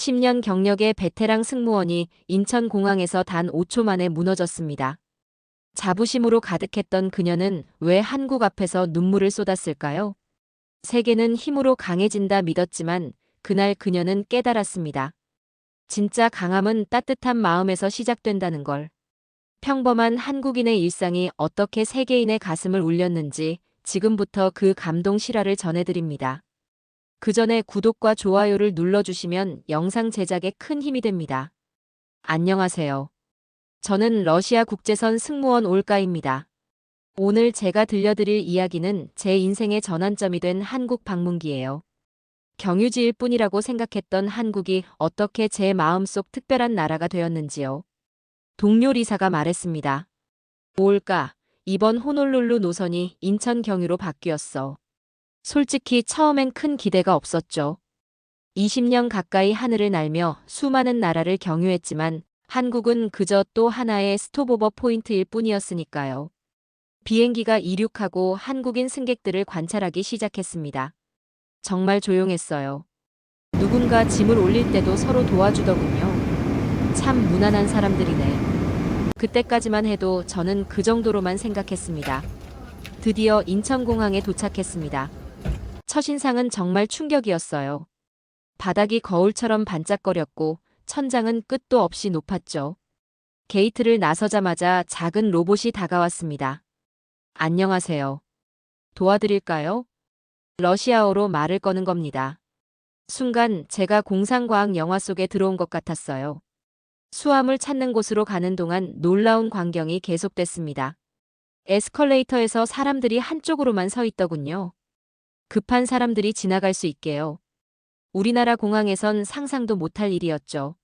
10년 경력의 베테랑 승무원이 인천공항에서 단 5초 만에 무너졌습니다. 자부심으로 가득했던 그녀는 왜 한국 앞에서 눈물을 쏟았을까요? 세계는 힘으로 강해진다 믿었지만 그날 그녀는 깨달았습니다. 진짜 강함은 따뜻한 마음에서 시작된다는 걸. 평범한 한국인의 일상이 어떻게 세계인의 가슴을 울렸는지 지금부터 그 감동 실화를 전해드립니다. 그 전에 구독과 좋아요를 눌러주시면 영상 제작에 큰 힘이 됩니다. 안녕하세요. 저는 러시아 국제선 승무원 올가입니다. 오늘 제가 들려드릴 이야기는 제 인생의 전환점이 된 한국 방문기예요. 경유지일 뿐이라고 생각했던 한국이 어떻게 제 마음속 특별한 나라가 되었는지요. 동료 리사가 말했습니다. 올가, 이번 호놀룰루 노선이 인천 경유로 바뀌었어. 솔직히 처음엔 큰 기대가 없었죠. 20년 가까이 하늘을 날며 수많은 나라를 경유했지만 한국은 그저 또 하나의 스톱오버 포인트일 뿐이었으니까요. 비행기가 이륙하고 한국인 승객들을 관찰하기 시작했습니다. 정말 조용했어요. 누군가 짐을 올릴 때도 서로 도와주더군요. 참 무난한 사람들이네. 그때까지만 해도 저는 그 정도로만 생각했습니다. 드디어 인천공항에 도착했습니다. 첫인상은 정말 충격이었어요. 바닥이 거울처럼 반짝거렸고 천장은 끝도 없이 높았죠. 게이트를 나서자마자 작은 로봇이 다가왔습니다. 안녕하세요. 도와드릴까요? 러시아어로 말을 거는 겁니다. 순간 제가 공상과학 영화 속에 들어온 것 같았어요. 수암을 찾는 곳으로 가는 동안 놀라운 광경이 계속됐습니다. 에스컬레이터에서 사람들이 한쪽으로만 서 있더군요. 급한 사람들이 지나갈 수 있게요. 우리나라 공항에선 상상도 못할 일이었죠.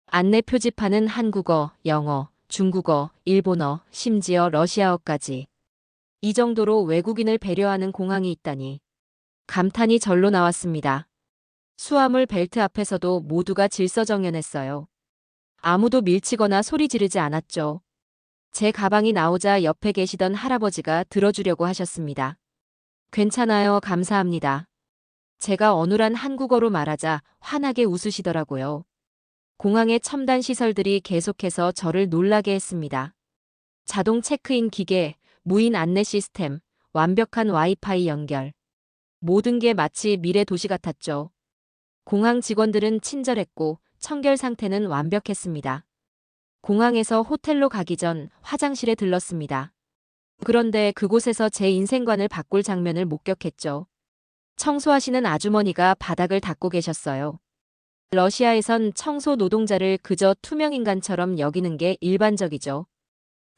안내 표지판은 한국어, 영어, 중국어, 일본어, 심지어 러시아어까지. 이 정도로 외국인을 배려하는 공항이 있다니. 감탄이 절로 나왔습니다. 수화물 벨트 앞에서도 모두가 질서정연했어요. 아무도 밀치거나 소리 지르지 않았죠. 제 가방이 나오자 옆에 계시던 할아버지가 들어주려고 하셨습니다. 괜찮아요, 감사합니다. 제가 어눌한 한국어로 말하자 환하게 웃으시더라고요. 공항의 첨단 시설들이 계속해서 저를 놀라게 했습니다. 자동 체크인 기계, 무인 안내 시스템, 완벽한 와이파이 연결. 모든 게 마치 미래 도시 같았죠. 공항 직원들은 친절했고 청결 상태는 완벽했습니다. 공항에서 호텔로 가기 전 화장실에 들렀습니다. 그런데 그곳에서 제 인생관을 바꿀 장면을 목격했죠. 청소하시는 아주머니가 바닥을 닦고 계셨어요. 러시아에선 청소 노동자를 그저 투명인간처럼 여기는 게 일반적이죠.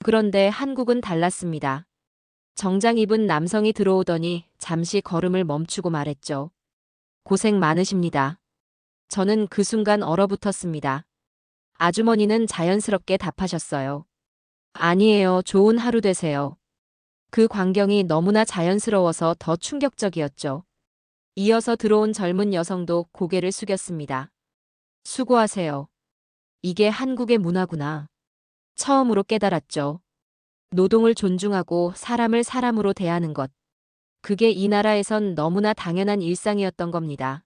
그런데 한국은 달랐습니다. 정장 입은 남성이 들어오더니 잠시 걸음을 멈추고 말했죠. 고생 많으십니다. 저는 그 순간 얼어붙었습니다. 아주머니는 자연스럽게 답하셨어요. 아니에요, 좋은 하루 되세요. 그 광경이 너무나 자연스러워서 더 충격적이었죠. 이어서 들어온 젊은 여성도 고개를 숙였습니다. 수고하세요. 이게 한국의 문화구나. 처음으로 깨달았죠. 노동을 존중하고 사람을 사람으로 대하는 것. 그게 이 나라에선 너무나 당연한 일상이었던 겁니다.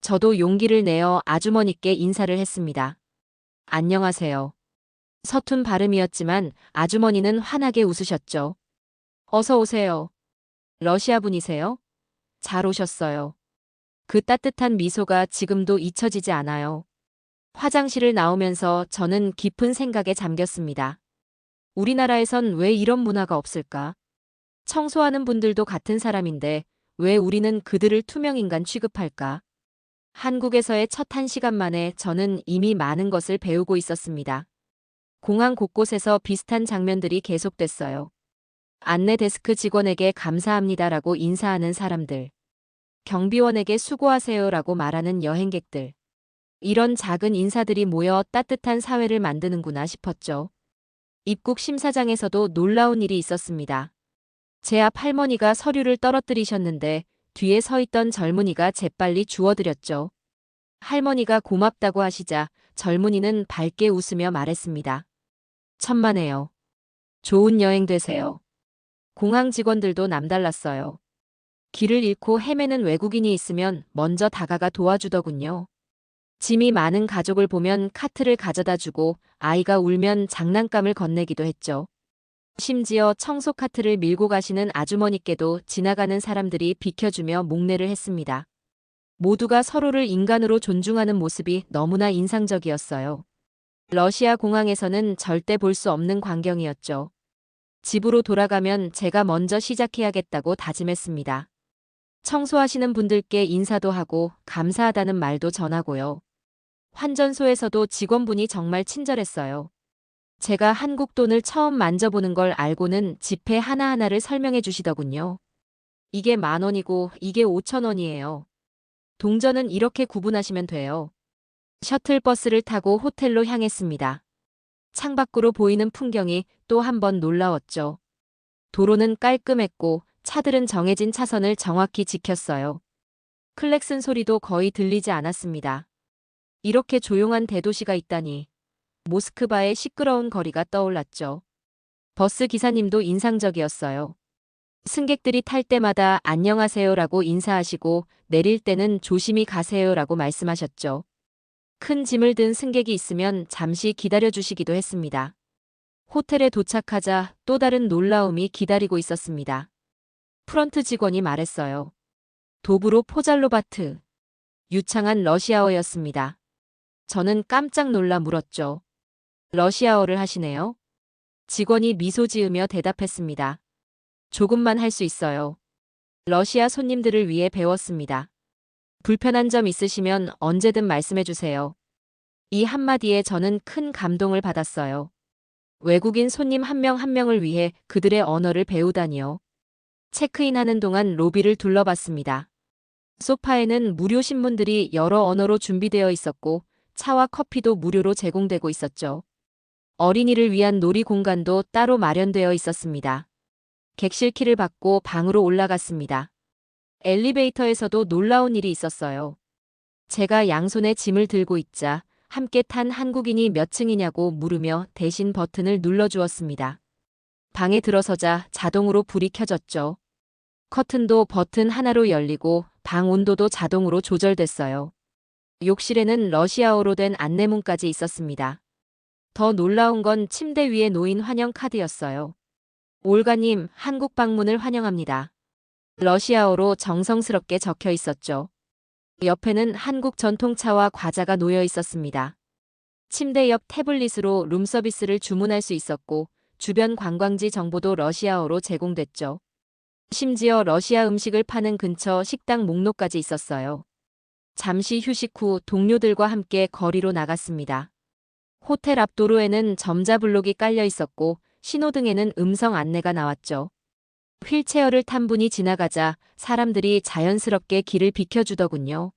저도 용기를 내어 아주머니께 인사를 했습니다. 안녕하세요. 서툰 발음이었지만 아주머니는 환하게 웃으셨죠. 어서 오세요. 러시아 분이세요? 잘 오셨어요. 그 따뜻한 미소가 지금도 잊혀지지 않아요. 화장실을 나오면서 저는 깊은 생각에 잠겼습니다. 우리나라에선 왜 이런 문화가 없을까? 청소하는 분들도 같은 사람인데 왜 우리는 그들을 투명인간 취급할까? 한국에서의 첫 1시간 만에 저는 이미 많은 것을 배우고 있었습니다. 공항 곳곳에서 비슷한 장면들이 계속됐어요. 안내 데스크 직원에게 감사합니다라고 인사하는 사람들. 경비원에게 수고하세요라고 말하는 여행객들. 이런 작은 인사들이 모여 따뜻한 사회를 만드는구나 싶었죠. 입국 심사장에서도 놀라운 일이 있었습니다. 제 앞 할머니가 서류를 떨어뜨리셨는데 뒤에 서 있던 젊은이가 재빨리 주워드렸죠. 할머니가 고맙다고 하시자 젊은이는 밝게 웃으며 말했습니다. 천만에요. 좋은 여행 되세요. 공항 직원들도 남달랐어요. 길을 잃고 헤매는 외국인이 있으면 먼저 다가가 도와주더군요. 짐이 많은 가족을 보면 카트를 가져다 주고 아이가 울면 장난감을 건네기도 했죠. 심지어 청소 카트를 밀고 가시는 아주머니께도 지나가는 사람들이 비켜주며 목례를 했습니다. 모두가 서로를 인간으로 존중하는 모습이 너무나 인상적이었어요. 러시아 공항에서는 절대 볼 수 없는 광경이었죠. 집으로 돌아가면 제가 먼저 시작해야겠다고 다짐했습니다. 청소하시는 분들께 인사도 하고 감사하다는 말도 전하고요. 환전소에서도 직원분이 정말 친절했어요. 제가 한국 돈을 처음 만져보는 걸 알고는 지폐 하나하나를 설명해 주시더군요. 이게 10,000원이고 이게 5,000원이에요. 동전은 이렇게 구분하시면 돼요. 셔틀버스를 타고 호텔로 향했습니다. 창밖으로 보이는 풍경이 또 한 번 놀라웠죠. 도로는 깔끔했고 차들은 정해진 차선을 정확히 지켰어요. 클렉슨 소리도 거의 들리지 않았습니다. 이렇게 조용한 대도시가 있다니. 모스크바의 시끄러운 거리가 떠올랐죠. 버스 기사님도 인상적이었어요. 승객들이 탈 때마다 안녕하세요라고 인사하시고 내릴 때는 조심히 가세요라고 말씀하셨죠. 큰 짐을 든 승객이 있으면 잠시 기다려주시기도 했습니다. 호텔에 도착하자 또 다른 놀라움이 기다리고 있었습니다. 프런트 직원이 말했어요. 도브로 포잘로바트. 유창한 러시아어였습니다. 저는 깜짝 놀라 물었죠. 러시아어를 하시네요? 직원이 미소 지으며 대답했습니다. 조금만 할 수 있어요. 러시아 손님들을 위해 배웠습니다. 불편한 점 있으시면 언제든 말씀해 주세요. 이 한마디에 저는 큰 감동을 받았어요. 외국인 손님 한 명 한 명을 위해 그들의 언어를 배우다니요. 체크인하는 동안 로비를 둘러봤습니다. 소파에는 무료 신문들이 여러 언어로 준비되어 있었고 차와 커피도 무료로 제공되고 있었죠. 어린이를 위한 놀이 공간도 따로 마련되어 있었습니다. 객실 키를 받고 방으로 올라갔습니다. 엘리베이터에서도 놀라운 일이 있었어요. 제가 양손에 짐을 들고 있자 함께 탄 한국인이 몇 층이냐고 물으며 대신 버튼을 눌러주었습니다. 방에 들어서자 자동으로 불이 켜졌죠. 커튼도 버튼 하나로 열리고 방 온도도 자동으로 조절됐어요. 욕실에는 러시아어로 된 안내문까지 있었습니다. 더 놀라운 건 침대 위에 놓인 환영 카드였어요. 올가님, 한국 방문을 환영합니다. 러시아어로 정성스럽게 적혀 있었죠. 옆에는 한국 전통차와 과자가 놓여 있었습니다. 침대 옆 태블릿으로 룸서비스를 주문할 수 있었고 주변 관광지 정보도 러시아어로 제공됐죠. 심지어 러시아 음식을 파는 근처 식당 목록까지 있었어요. 잠시 휴식 후 동료들과 함께 거리로 나갔습니다. 호텔 앞 도로에는 점자블록이 깔려 있었고 신호등에는 음성 안내가 나왔죠. 휠체어를 탄 분이 지나가자 사람들이 자연스럽게 길을 비켜주더군요.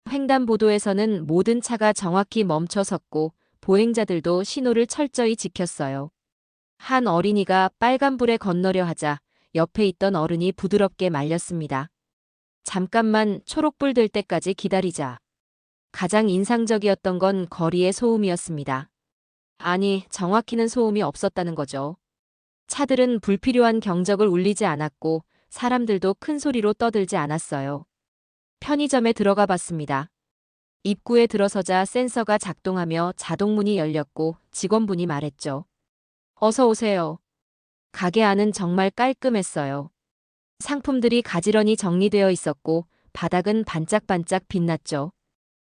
횡단보도에서는 모든 차가 정확히 멈춰 섰고 보행자들도 신호를 철저히 지켰어요. 한 어린이가 빨간불에 건너려 하자 옆에 있던 어른이 부드럽게 말렸습니다. 잠깐만 초록불 될 때까지 기다리자. 가장 인상적이었던 건 거리의 소음이었습니다. 아니, 정확히는 소음이 없었다는 거죠. 차들은 불필요한 경적을 울리지 않았고 사람들도 큰 소리로 떠들지 않았어요. 편의점에 들어가 봤습니다. 입구에 들어서자 센서가 작동하며 자동문이 열렸고 직원분이 말했죠. 어서 오세요. 가게 안은 정말 깔끔했어요. 상품들이 가지런히 정리되어 있었고 바닥은 반짝반짝 빛났죠.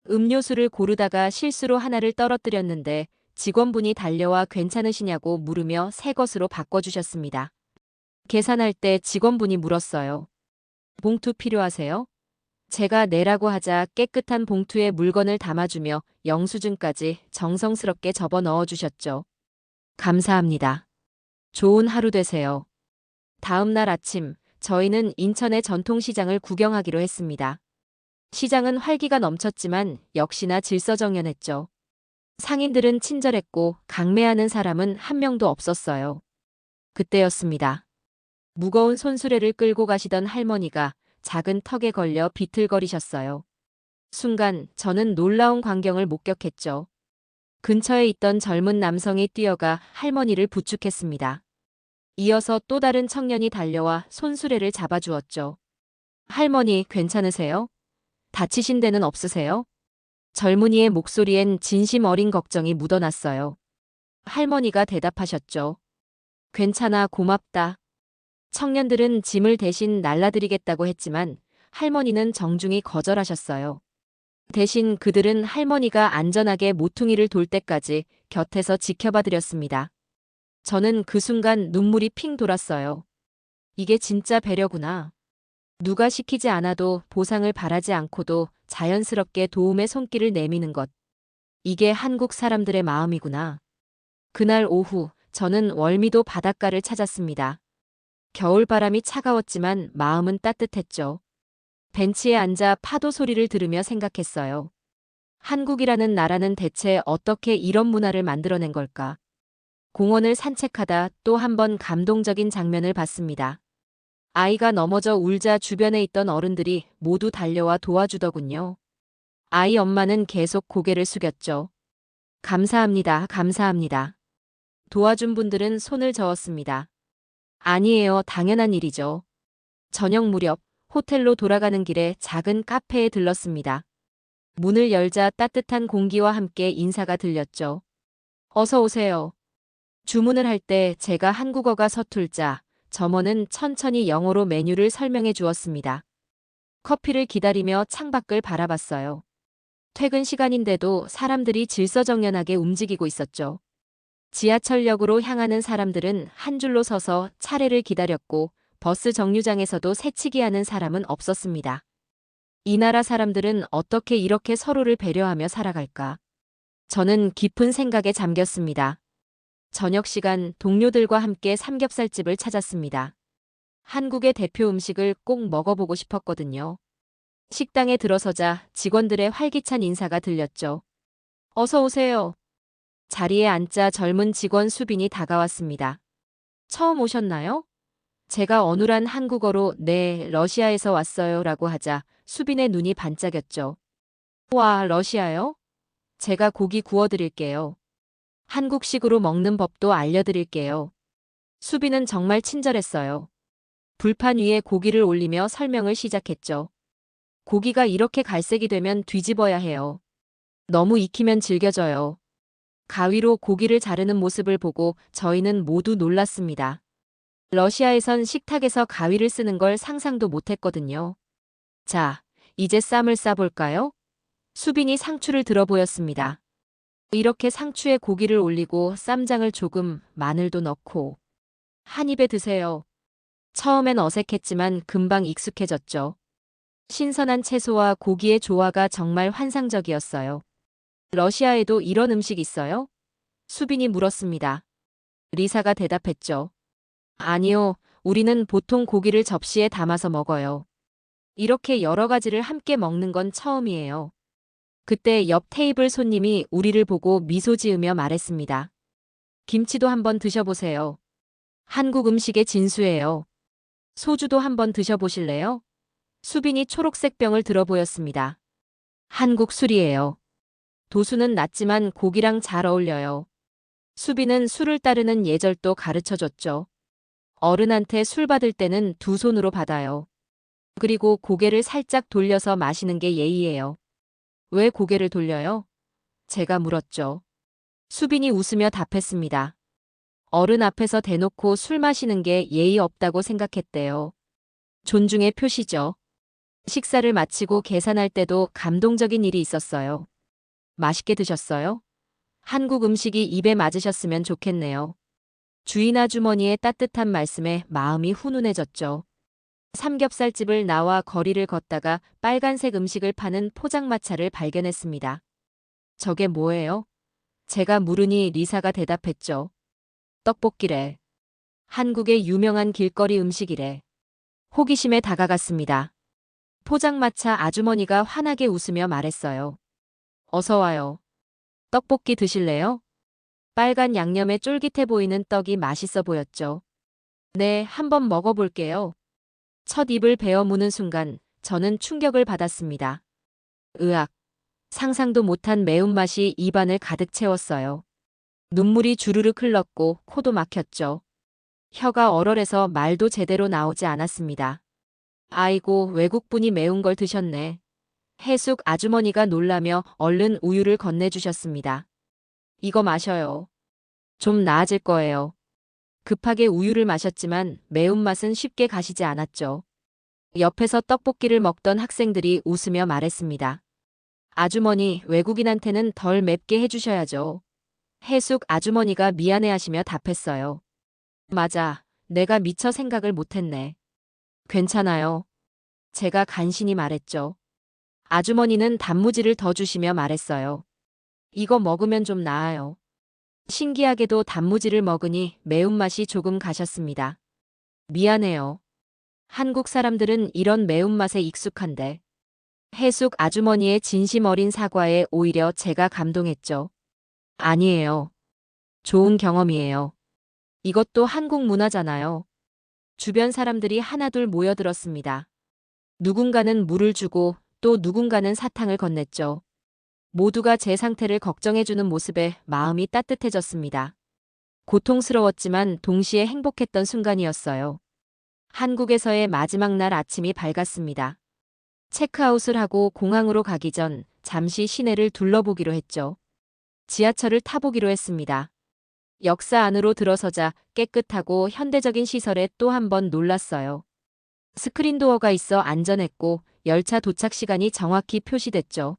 음료수를 고르다가 실수로 하나를 떨어뜨렸는데 직원분이 달려와 괜찮으시냐고 물으며 새 것으로 바꿔주셨습니다. 계산할 때 직원분이 물었어요. 봉투 필요하세요? 제가 내라고 하자 깨끗한 봉투에 물건을 담아주며 영수증까지 정성스럽게 접어 넣어주셨죠. 감사합니다. 좋은 하루 되세요. 다음 날 아침, 저희는 인천의 전통시장을 구경하기로 했습니다. 시장은 활기가 넘쳤지만 역시나 질서정연했죠. 상인들은 친절했고 강매하는 사람은 한 명도 없었어요. 그때였습니다. 무거운 손수레를 끌고 가시던 할머니가 작은 턱에 걸려 비틀거리셨어요. 순간 저는 놀라운 광경을 목격했죠. 근처에 있던 젊은 남성이 뛰어가 할머니를 부축했습니다. 이어서 또 다른 청년이 달려와 손수레를 잡아주었죠. 할머니, 괜찮으세요? 다치신 데는 없으세요? 젊은이의 목소리엔 진심 어린 걱정이 묻어났어요. 할머니가 대답하셨죠. 괜찮아, 고맙다. 청년들은 짐을 대신 날라드리겠다고 했지만 할머니는 정중히 거절하셨어요. 대신 그들은 할머니가 안전하게 모퉁이를 돌 때까지 곁에서 지켜봐 드렸습니다. 저는 그 순간 눈물이 핑 돌았어요. 이게 진짜 배려구나. 누가 시키지 않아도 보상을 바라지 않고도 자연스럽게 도움의 손길을 내미는 것. 이게 한국 사람들의 마음이구나. 그날 오후 저는 월미도 바닷가를 찾았습니다. 겨울바람이 차가웠지만 마음은 따뜻했죠. 벤치에 앉아 파도 소리를 들으며 생각했어요. 한국이라는 나라는 대체 어떻게 이런 문화를 만들어낸 걸까? 공원을 산책하다 또 한 번 감동적인 장면을 봤습니다. 아이가 넘어져 울자 주변에 있던 어른들이 모두 달려와 도와주더군요. 아이 엄마는 계속 고개를 숙였죠. 감사합니다, 감사합니다. 도와준 분들은 손을 저었습니다. 아니에요, 당연한 일이죠. 저녁 무렵 호텔로 돌아가는 길에 작은 카페에 들렀습니다. 문을 열자 따뜻한 공기와 함께 인사가 들렸죠. 어서 오세요. 주문을 할 때 제가 한국어가 서툴자 점원은 천천히 영어로 메뉴를 설명해 주었습니다. 커피를 기다리며 창밖을 바라봤어요. 퇴근 시간인데도 사람들이 질서정연하게 움직이고 있었죠. 지하철역으로 향하는 사람들은 한 줄로 서서 차례를 기다렸고 버스 정류장에서도 새치기 하는 사람은 없었습니다. 이 나라 사람들은 어떻게 이렇게 서로를 배려하며 살아갈까? 저는 깊은 생각에 잠겼습니다. 저녁 시간 동료들과 함께 삼겹살집을 찾았습니다. 한국의 대표 음식을 꼭 먹어보고 싶었거든요. 식당에 들어서자 직원들의 활기찬 인사가 들렸죠. 어서 오세요. 자리에 앉자 젊은 직원 수빈이 다가왔습니다. 처음 오셨나요? 제가 어눌한 한국어로 네, 러시아에서 왔어요 라고 하자 수빈의 눈이 반짝였죠. 와, 러시아요? 제가 고기 구워드릴게요. 한국식으로 먹는 법도 알려드릴게요. 수빈은 정말 친절했어요. 불판 위에 고기를 올리며 설명을 시작했죠. 고기가 이렇게 갈색이 되면 뒤집어야 해요. 너무 익히면 질겨져요. 가위로 고기를 자르는 모습을 보고 저희는 모두 놀랐습니다. 러시아에선 식탁에서 가위를 쓰는 걸 상상도 못했거든요. 자, 이제 쌈을 싸볼까요? 수빈이 상추를 들어 보였습니다. 이렇게 상추에 고기를 올리고 쌈장을 조금, 마늘도 넣고 한 입에 드세요. 처음엔 어색했지만 금방 익숙해졌죠. 신선한 채소와 고기의 조화가 정말 환상적이었어요. 러시아에도 이런 음식 있어요? 수빈이 물었습니다. 리사가 대답했죠. 아니요, 우리는 보통 고기를 접시에 담아서 먹어요. 이렇게 여러 가지를 함께 먹는 건 처음이에요. 그때 옆 테이블 손님이 우리를 보고 미소 지으며 말했습니다. 김치도 한번 드셔보세요. 한국 음식의 진수예요. 소주도 한번 드셔보실래요? 수빈이 초록색 병을 들어 보였습니다. 한국 술이에요. 도수는 낮지만 고기랑 잘 어울려요. 수빈은 술을 따르는 예절도 가르쳐줬죠. 어른한테 술 받을 때는 두 손으로 받아요. 그리고 고개를 살짝 돌려서 마시는 게 예의예요. 왜 고개를 돌려요? 제가 물었죠. 수빈이 웃으며 답했습니다. 어른 앞에서 대놓고 술 마시는 게 예의 없다고 생각했대요. 존중의 표시죠. 식사를 마치고 계산할 때도 감동적인 일이 있었어요. 맛있게 드셨어요? 한국 음식이 입에 맞으셨으면 좋겠네요. 주인 아주머니의 따뜻한 말씀에 마음이 훈훈해졌죠. 삼겹살집을 나와 거리를 걷다가 빨간색 음식을 파는 포장마차를 발견했습니다. 저게 뭐예요? 제가 물으니 리사가 대답했죠. 떡볶이래. 한국의 유명한 길거리 음식이래. 호기심에 다가갔습니다. 포장마차 아주머니가 환하게 웃으며 말했어요. 어서 와요. 떡볶이 드실래요? 빨간 양념에 쫄깃해 보이는 떡이 맛있어 보였죠. 네, 한번 먹어볼게요. 첫 입을 베어 무는 순간 저는 충격을 받았습니다. 으악, 상상도 못한 매운맛이 입안을 가득 채웠어요. 눈물이 주르륵 흘렀고 코도 막혔죠. 혀가 얼얼해서 말도 제대로 나오지 않았습니다. 아이고, 외국분이 매운 걸 드셨네. 해숙 아주머니가 놀라며 얼른 우유를 건네주셨습니다. 이거 마셔요. 좀 나아질 거예요. 급하게 우유를 마셨지만 매운맛은 쉽게 가시지 않았죠. 옆에서 떡볶이를 먹던 학생들이 웃으며 말했습니다. 아주머니, 외국인한테는 덜 맵게 해주셔야죠. 해숙 아주머니가 미안해하시며 답했어요. 맞아. 내가 미처 생각을 못했네. 괜찮아요. 제가 간신히 말했죠. 아주머니는 단무지를 더 주시며 말했어요. 이거 먹으면 좀 나아요. 신기하게도 단무지를 먹으니 매운맛이 조금 가셨습니다. 미안해요. 한국 사람들은 이런 매운맛에 익숙한데. 해숙 아주머니의 진심 어린 사과에 오히려 제가 감동했죠. 아니에요. 좋은 경험이에요. 이것도 한국 문화잖아요. 주변 사람들이 하나둘 모여들었습니다. 누군가는 물을 주고 또 누군가는 사탕을 건넸죠. 모두가 제 상태를 걱정해주는 모습에 마음이 따뜻해졌습니다. 고통스러웠지만 동시에 행복했던 순간이었어요. 한국에서의 마지막 날 아침이 밝았습니다. 체크아웃을 하고 공항으로 가기 전 잠시 시내를 둘러보기로 했죠. 지하철을 타보기로 했습니다. 역사 안으로 들어서자 깨끗하고 현대적인 시설에 또 한 번 놀랐어요. 스크린도어가 있어 안전했고 열차 도착 시간이 정확히 표시됐죠.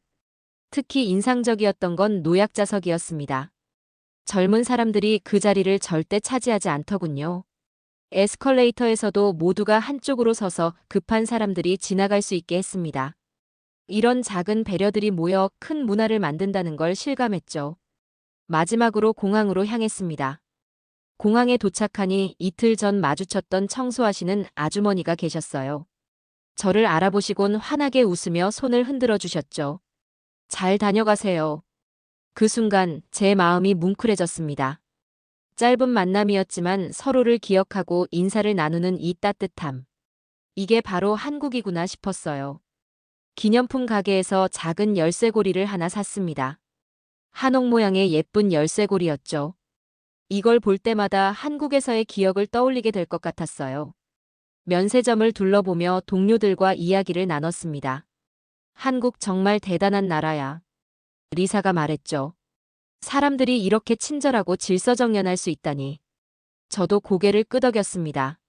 특히 인상적이었던 건 노약자석이었습니다. 젊은 사람들이 그 자리를 절대 차지하지 않더군요. 에스컬레이터에서도 모두가 한쪽으로 서서 급한 사람들이 지나갈 수 있게 했습니다. 이런 작은 배려들이 모여 큰 문화를 만든다는 걸 실감했죠. 마지막으로 공항으로 향했습니다. 공항에 도착하니 이틀 전 마주쳤던 청소하시는 아주머니가 계셨어요. 저를 알아보시곤 환하게 웃으며 손을 흔들어 주셨죠. 잘 다녀가세요. 그 순간 제 마음이 뭉클해졌습니다. 짧은 만남이었지만 서로를 기억하고 인사를 나누는 이 따뜻함. 이게 바로 한국이구나 싶었어요. 기념품 가게에서 작은 열쇠고리를 하나 샀습니다. 한옥 모양의 예쁜 열쇠고리였죠. 이걸 볼 때마다 한국에서의 기억을 떠올리게 될 것 같았어요. 면세점을 둘러보며 동료들과 이야기를 나눴습니다. 한국 정말 대단한 나라야. 리사가 말했죠. 사람들이 이렇게 친절하고 질서정연할 수 있다니. 저도 고개를 끄덕였습니다.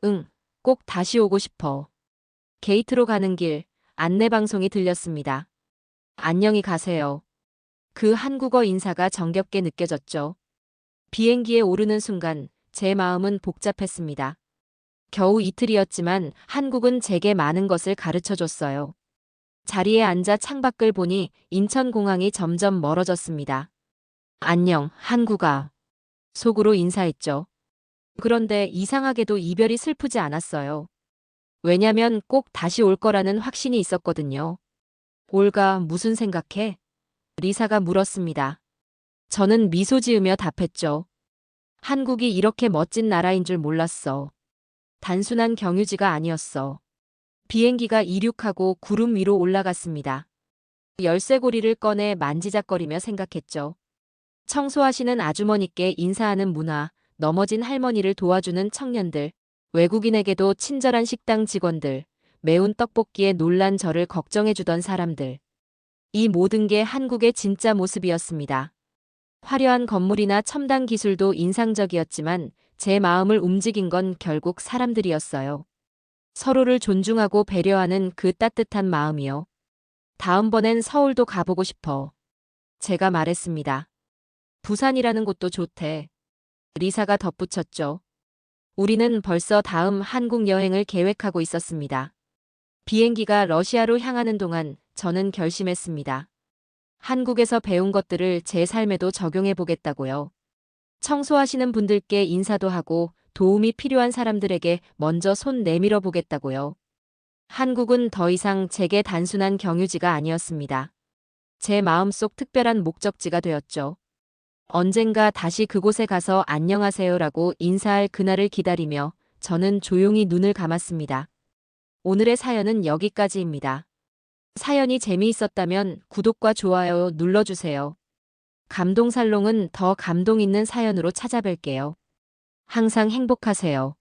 응, 꼭 다시 오고 싶어. 게이트로 가는 길, 안내방송이 들렸습니다. 안녕히 가세요. 그 한국어 인사가 정겹게 느껴졌죠. 비행기에 오르는 순간 제 마음은 복잡했습니다. 겨우 이틀이었지만 한국은 제게 많은 것을 가르쳐줬어요. 자리에 앉아 창밖을 보니 인천공항이 점점 멀어졌습니다. 안녕, 한국아. 속으로 인사했죠. 그런데 이상하게도 이별이 슬프지 않았어요. 왜냐면 꼭 다시 올 거라는 확신이 있었거든요. 올가, 무슨 생각해? 리사가 물었습니다. 저는 미소 지으며 답했죠. 한국이 이렇게 멋진 나라인 줄 몰랐어. 단순한 경유지가 아니었어. 비행기가 이륙하고 구름 위로 올라갔습니다. 열쇠고리를 꺼내 만지작거리며 생각했죠. 청소하시는 아주머니께 인사하는 문화, 넘어진 할머니를 도와주는 청년들, 외국인에게도 친절한 식당 직원들, 매운 떡볶이에 놀란 저를 걱정해주던 사람들. 이 모든 게 한국의 진짜 모습이었습니다. 화려한 건물이나 첨단 기술도 인상적이었지만 제 마음을 움직인 건 결국 사람들이었어요. 서로를 존중하고 배려하는 그 따뜻한 마음이요. 다음번엔 서울도 가보고 싶어. 제가 말했습니다. 부산이라는 곳도 좋대. 리사가 덧붙였죠. 우리는 벌써 다음 한국 여행을 계획하고 있었습니다. 비행기가 러시아로 향하는 동안 저는 결심했습니다. 한국에서 배운 것들을 제 삶에도 적용해 보겠다고요. 청소하시는 분들께 인사도 하고 도움이 필요한 사람들에게 먼저 손 내밀어 보겠다고요. 한국은 더 이상 제게 단순한 경유지가 아니었습니다. 제 마음속 특별한 목적지가 되었죠. 언젠가 다시 그곳에 가서 안녕하세요라고 인사할 그날을 기다리며 저는 조용히 눈을 감았습니다. 오늘의 사연은 여기까지입니다. 사연이 재미있었다면 구독과 좋아요 눌러주세요. 감동살롱은 더 감동 있는 사연으로 찾아뵐게요. 항상 행복하세요.